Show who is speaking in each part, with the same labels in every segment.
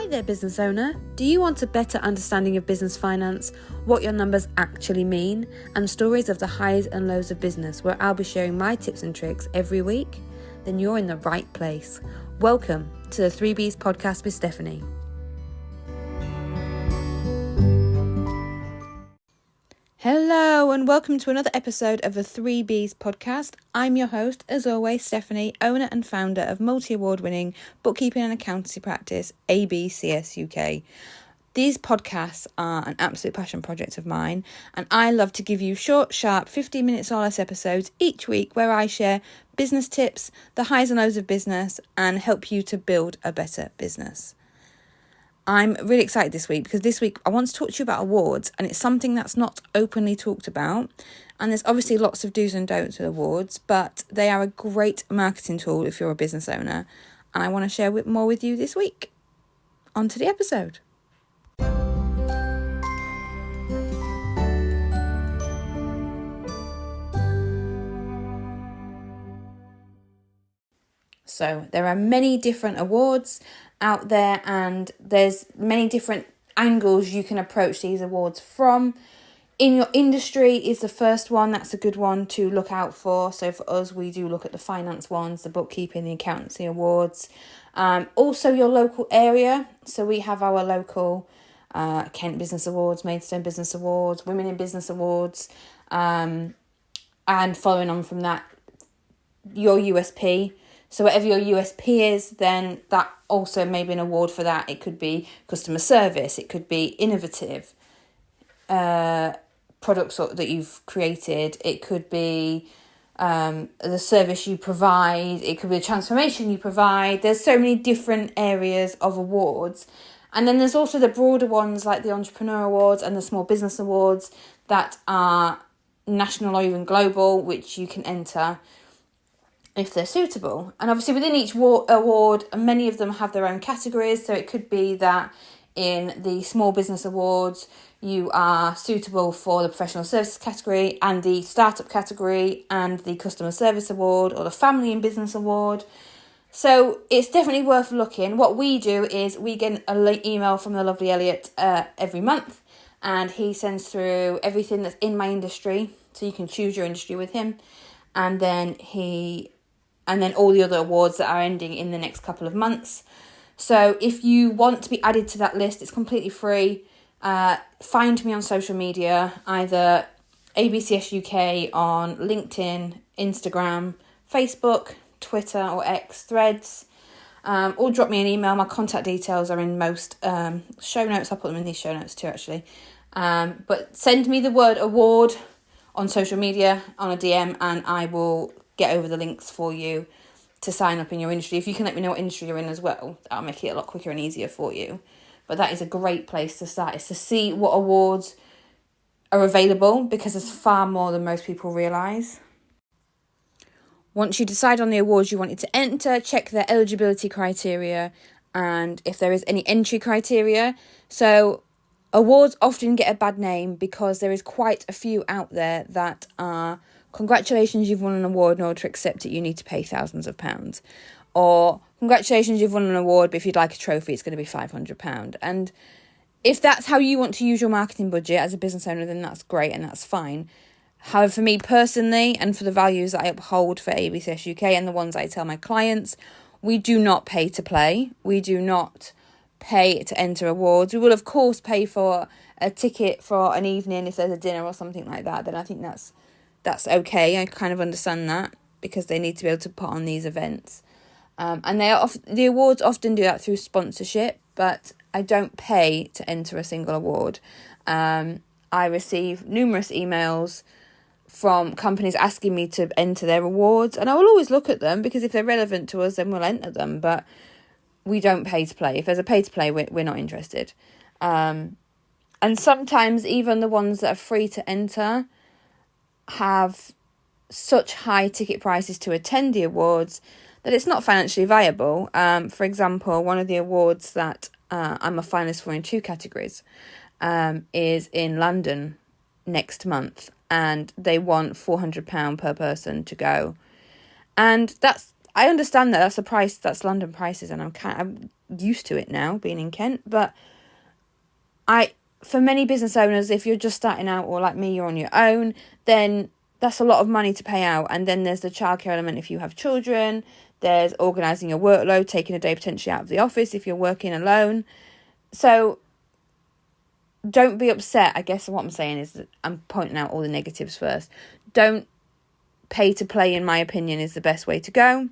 Speaker 1: Hi there, business owner. Do you want a better understanding of business finance, what your numbers actually mean, and stories of the highs and lows of business, where I'll be sharing my tips and tricks every week? Then you're in the right place. Welcome to the 3Bs podcast with Stephanie. Hello and welcome to another episode of the 3Bs podcast. I'm your host, as always, Stephanie, owner and founder of multi-award winning bookkeeping and accountancy practice, ABCS UK. These podcasts are an absolute passion project of mine, and I love to give you short, sharp, 15 minutes or less episodes each week where I share business tips, the highs and lows of business, and help you to build a better business. I'm really excited this week because this week I want to talk to you about awards, and it's something that's not openly talked about. And there's obviously lots of do's and don'ts with awards, but they are a great marketing tool if you're a business owner. And I want to share more with you this week. On to the episode. So there are many different awards out there, and there's many different angles you can approach these awards from. In your industry is the first one. That's a good one to look out for. So for us, we do look at the finance ones, the bookkeeping, the accountancy awards. Also your local area. So we have our local Kent Business Awards, Maidstone Business Awards, Women in Business Awards. And following on from that, your USP. So whatever your USP is, then that also may be an award for that. It could be customer service. It could be innovative products that you've created. It could be the service you provide. It could be the transformation you provide. There's so many different areas of awards. And then there's also the broader ones like the Entrepreneur Awards and the Small Business Awards that are national or even global, which you can enter if they're suitable. And obviously within each award, many of them have their own categories. So it could be that in the Small Business Awards, you are suitable for the Professional Services category and the Startup category and the Customer Service Award or the Family and Business Award. So it's definitely worth looking. What we do is we get an email from the lovely Elliot every month, and he sends through everything that's in my industry. So you can choose your industry with him. And then all the other awards that are ending in the next couple of months. So if you want to be added to that list, it's completely free. Find me on social media, either ABCS UK on LinkedIn, Instagram, Facebook, Twitter or X, Threads, or drop me an email. My contact details are in most show notes. I'll put them in these show notes too, actually. But send me the word award on social media on a DM, and I will get over the links for you to sign up in your industry. If you can let me know what industry you're in as well, that'll make it a lot quicker and easier for you. But that is a great place to start, is to see what awards are available, because there's far more than most people realise. Once you decide on the awards you wanted to enter, check their eligibility criteria and if there is any entry criteria. So awards often get a bad name because there is quite a few out there that are, congratulations, you've won an award. In order to accept it, you need to pay thousands of pounds. Or, congratulations, you've won an award, but if you'd like a trophy, it's going to be £500. And if that's how you want to use your marketing budget as a business owner, then that's great and that's fine. However, for me personally, and for the values that I uphold for ABCS UK and the ones I tell my clients, we do not pay to play. We do not pay to enter awards. We will, of course, pay for a ticket for an evening if there's a dinner or something like that. Then I think that's okay. I kind of understand that, because they need to be able to put on these events. And the awards often do that through sponsorship, but I don't pay to enter a single award. I receive numerous emails from companies asking me to enter their awards, and I will always look at them, because if they're relevant to us, then we'll enter them. But we don't pay to play. If there's a pay to play, we're not interested. And sometimes even the ones that are free to enter have such high ticket prices to attend the awards that it's not financially viable. For example, one of the awards that I'm a finalist for in 2 categories is in London next month, and they want £400 per person to go. And that's I understand that that's the price, that's London prices, and I'm used to it now, being in Kent, but for many business owners, if you're just starting out, or like me, you're on your own, then that's a lot of money to pay out. And then there's the childcare element if you have children. There's organising your workload, taking a day potentially out of the office if you're working alone. So don't be upset. I guess what I'm saying is that I'm pointing out all the negatives first. Don't pay to play, in my opinion, is the best way to go.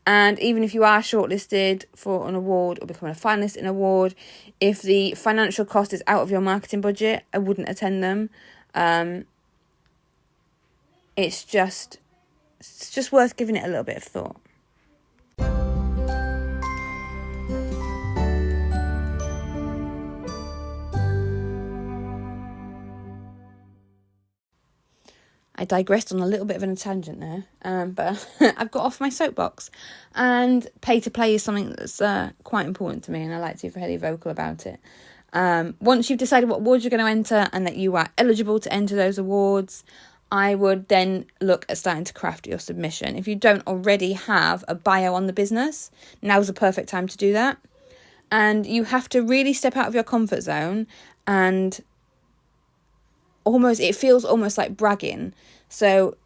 Speaker 1: And even if you are shortlisted for an award or become a finalist in an award, if the financial cost is out of your marketing budget, I wouldn't attend them. It's just worth giving it a little bit of thought. I digressed on a little bit of a tangent there, but I've got off my soapbox. And pay to play is something that's quite important to me, and I like to be fairly vocal about it. Once you've decided what awards you're going to enter and that you are eligible to enter those awards, I would then look at starting to craft your submission. If you don't already have a bio on the business, now's the perfect time to do that. And you have to really step out of your comfort zone, and it feels almost like bragging. So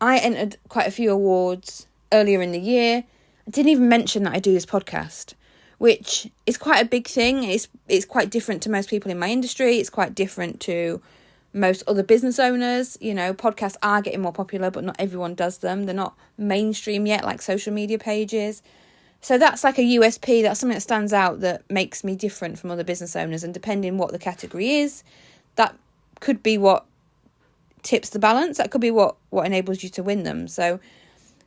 Speaker 1: I entered quite a few awards earlier in the year. I didn't even mention that I do this podcast, which is quite a big thing. It's quite different to most people in my industry. It's quite different to most other business owners. You know, podcasts are getting more popular, but not everyone does them. They're not mainstream yet, like social media pages. So that's like a USP. That's something that stands out, that makes me different from other business owners. And depending what the category is, that could be what tips the balance. That could be what enables you to win them. So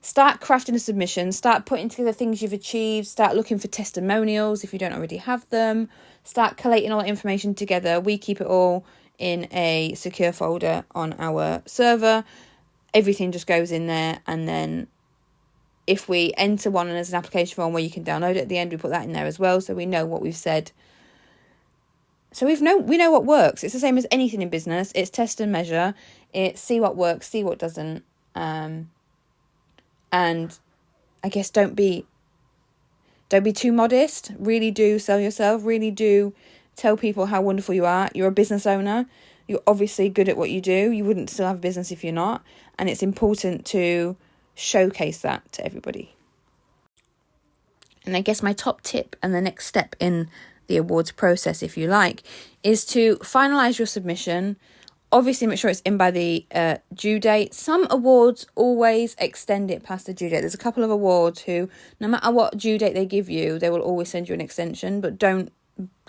Speaker 1: start crafting a submission, start putting together things you've achieved, start looking for testimonials if you don't already have them, start collating all that information together. We keep it all in a secure folder on our server. Everything just goes in there, and then if we enter one and there's an application form where you can download it at the end, we put that in there as well, so we know what we've said. So we know what works. It's the same as anything in business. It's test and measure. It's see what works, see what doesn't. And I guess don't be too modest. Really do sell yourself. Really do tell people how wonderful you are. You're a business owner. You're obviously good at what you do. You wouldn't still have a business if you're not. And it's important to showcase that to everybody. And I guess my top tip, and the next step in the awards process, if you like, is to finalise your submission. Obviously make sure it's in by the due date. Some awards always extend it past the due date. There's a couple of awards who, no matter what due date they give you, they will always send you an extension, but don't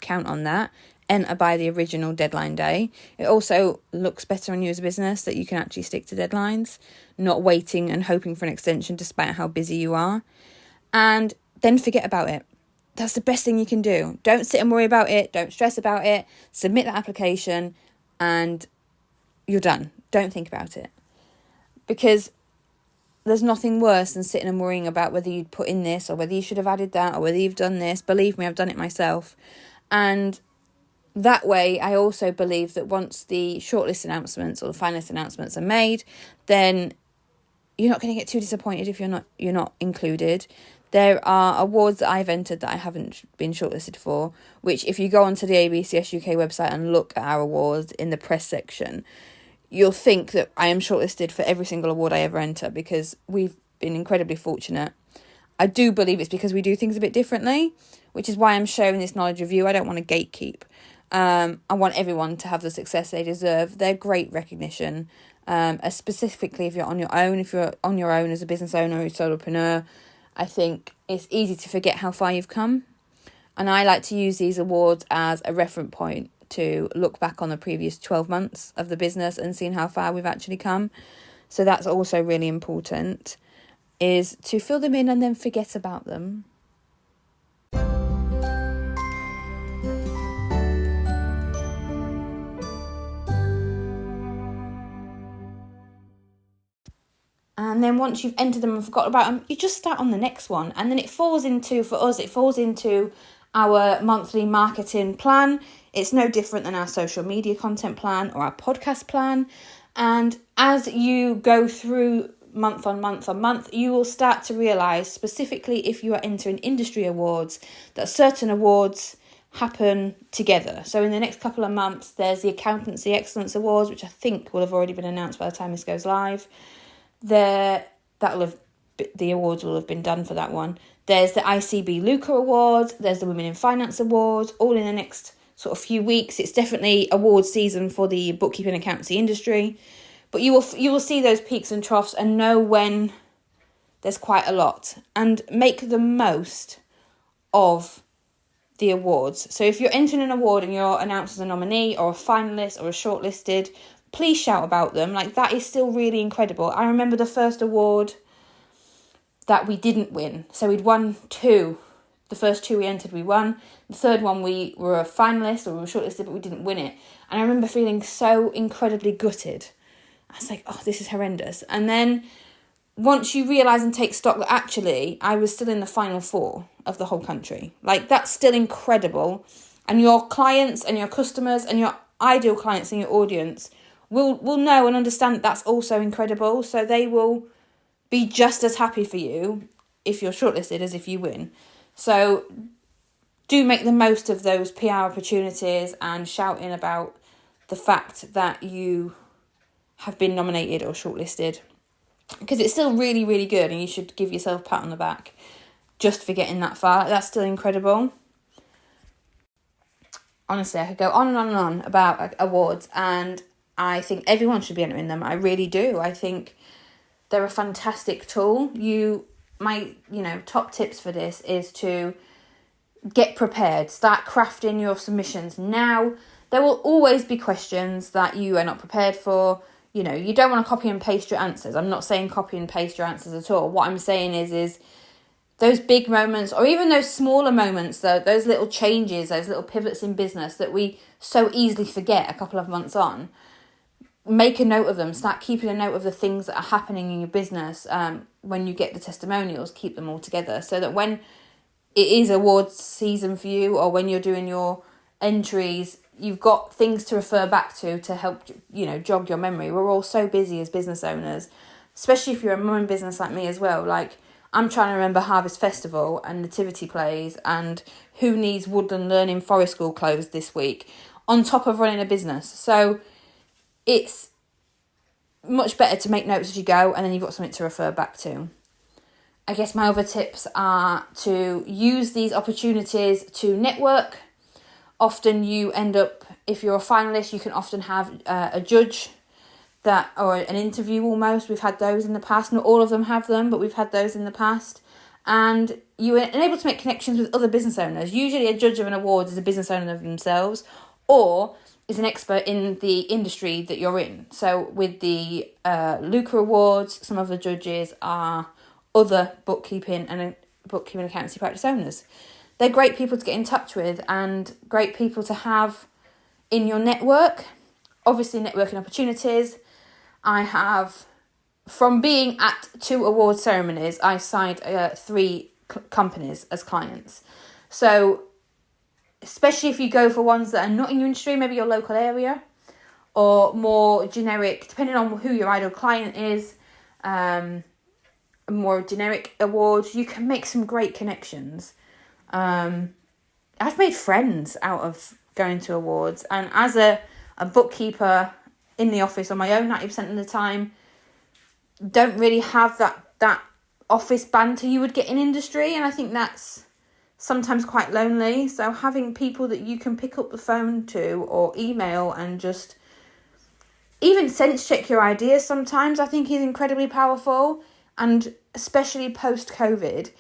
Speaker 1: count on that. Enter by the original deadline day. It also looks better on you as a business that you can actually stick to deadlines, not waiting and hoping for an extension despite how busy you are. And then forget about it. That's the best thing you can do. Don't sit and worry about it. Don't stress about it. Submit that application and you're done. Don't think about it. Because there's nothing worse than sitting and worrying about whether you'd put in this or whether you should have added that or whether you've done this. Believe me, I've done it myself. And that way, I also believe that once the shortlist announcements or the finalist announcements are made, then you're not going to get too disappointed if you're not included. There are awards that I've entered that I haven't been shortlisted for, which if you go onto the ABCS UK website and look at our awards in the press section, you'll think that I am shortlisted for every single award I ever enter, because we've been incredibly fortunate. I do believe it's because we do things a bit differently, which is why I'm sharing this knowledge with you. I don't want to gatekeep. I want everyone to have the success they deserve. They're great recognition, specifically if you're on your own. If you're on your own as a business owner or a solopreneur, I think it's easy to forget how far you've come. And I like to use these awards as a reference point to look back on the previous 12 months of the business and seeing how far we've actually come. So that's also really important, is to fill them in and then forget about them. And then once you've entered them and forgot about them, you just start on the next one. And then it falls into our monthly marketing plan. It's no different than our social media content plan or our podcast plan. And as you go through month on month on month, you will start to realise, specifically if you are entering industry awards, that certain awards happen together. So in the next couple of months, there's the Accountancy Excellence Awards, which I think will have already been announced by the time this goes live. The awards will have been done for that one. There's the ICB Luca Awards, there's the Women in Finance Awards, all in the next sort of few weeks. It's definitely award season for the bookkeeping and accountancy industry. But you will see those peaks and troughs and know when there's quite a lot, and make the most of the awards. So if you're entering an award and you're announced as a nominee or a finalist or a shortlisted, please shout about them. Like, that is still really incredible. I remember the first award that we didn't win. So we'd won 2. The first 2 we entered, we won. The third one, we were a finalist or we were shortlisted, but we didn't win it. And I remember feeling so incredibly gutted. I was like, oh, this is horrendous. And then once you realise and take stock that actually I was still in the final 4 of the whole country, like, that's still incredible. And your clients and your customers and your ideal clients and your audience will know and understand that that's also incredible. So they will be just as happy for you if you're shortlisted as if you win. So do make the most of those PR opportunities and shout in about the fact that you have been nominated or shortlisted, because it's still really, really good, and you should give yourself a pat on the back just for getting that far. That's still incredible. Honestly, I could go on and on and on about awards, and I think everyone should be entering them. I really do. I think they're a fantastic tool. My top tips for this is to get prepared. Start crafting your submissions now. There will always be questions that you are not prepared for. You don't want to copy and paste your answers. I'm not saying copy and paste your answers at all. What I'm saying is those big moments, or even those smaller moments, though, those little changes, those little pivots in business that we so easily forget a couple of months on, make a note of them. Start keeping a note of the things that are happening in your business. When you get the testimonials, keep them all together, so that when it is awards season for you, or when you're doing your entries, you've got things to refer back to help, jog your memory. We're all so busy as business owners, especially if you're a mum business like me as well. Like, I'm trying to remember Harvest Festival and Nativity Plays and who needs Woodland Learning Forest School closed this week, on top of running a business. So it's much better to make notes as you go, and then you've got something to refer back to. I guess my other tips are to use these opportunities to network. Often you end up, if you're a finalist, you can often have a judge or an interview almost. We've had those in the past. Not all of them have them, but we've had those in the past. And you are able to make connections with other business owners. Usually a judge of an award is a business owner themselves, or is an expert in the industry that you're in. So with the Luca Awards, some of the judges are other bookkeeping and accountancy practice owners. They're great people to get in touch with and great people to have in your network. Obviously, networking opportunities. I have, from being at 2 award ceremonies, I signed 3 companies as clients. So, especially if you go for ones that are not in your industry, maybe your local area, or more generic, depending on who your ideal client is, more generic awards, you can make some great connections. I've made friends out of going to awards, and as a bookkeeper in the office on my own 90% of the time, don't really have that office banter you would get in industry, and I think that's sometimes quite lonely. So having people that you can pick up the phone to or email and just even sense check your ideas sometimes, I think is incredibly powerful. And especially post-COVID,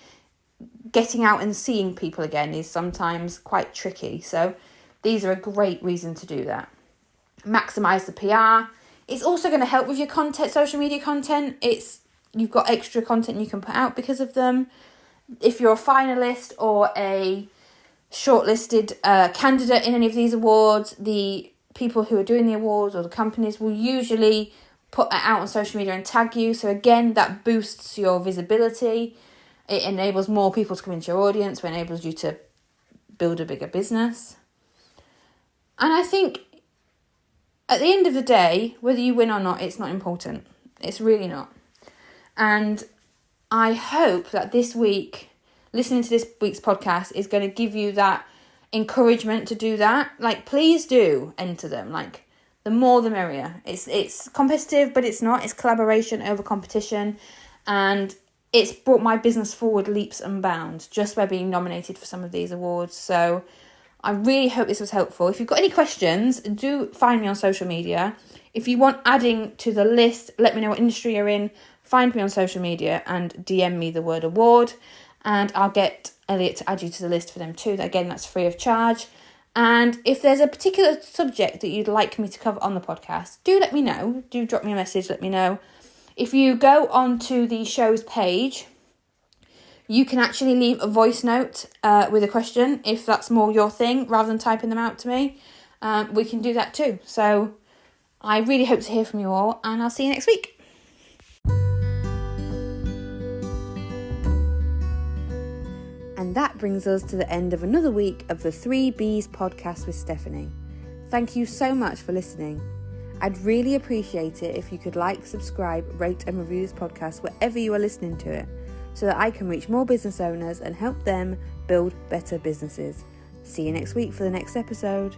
Speaker 1: getting out and seeing people again is sometimes quite tricky. So these are a great reason to do that. Maximise the PR. It's also going to help with your content, social media content. You've got extra content you can put out because of them. If you're a finalist or a shortlisted candidate in any of these awards, the people who are doing the awards or the companies will usually put that out on social media and tag you. So again, that boosts your visibility. It enables more people to come into your audience, which enables you to build a bigger business. And I think at the end of the day, whether you win or not, it's not important. It's really not. And I hope that this week, listening to this week's podcast is going to give you that encouragement to do that. Like, please do enter them. Like, the more the merrier. It's competitive, but it's not. It's collaboration over competition. And it's brought my business forward leaps and bounds just by being nominated for some of these awards. So I really hope this was helpful. If you've got any questions, do find me on social media. If you want adding to the list, let me know what industry you're in. Find me on social media and DM me the word award. And I'll get Elliot to add you to the list for them too. Again, that's free of charge. And if there's a particular subject that you'd like me to cover on the podcast, do let me know. Do drop me a message, let me know. If you go onto the show's page, you can actually leave a voice note with a question, if that's more your thing, rather than typing them out to me. We can do that too. So I really hope to hear from you all, and I'll see you next week. And that brings us to the end of another week of the 3Bs podcast with Stephanie. Thank you so much for listening. I'd really appreciate it if you could like, subscribe, rate and review this podcast wherever you are listening to it, so that I can reach more business owners and help them build better businesses. See you next week for the next episode.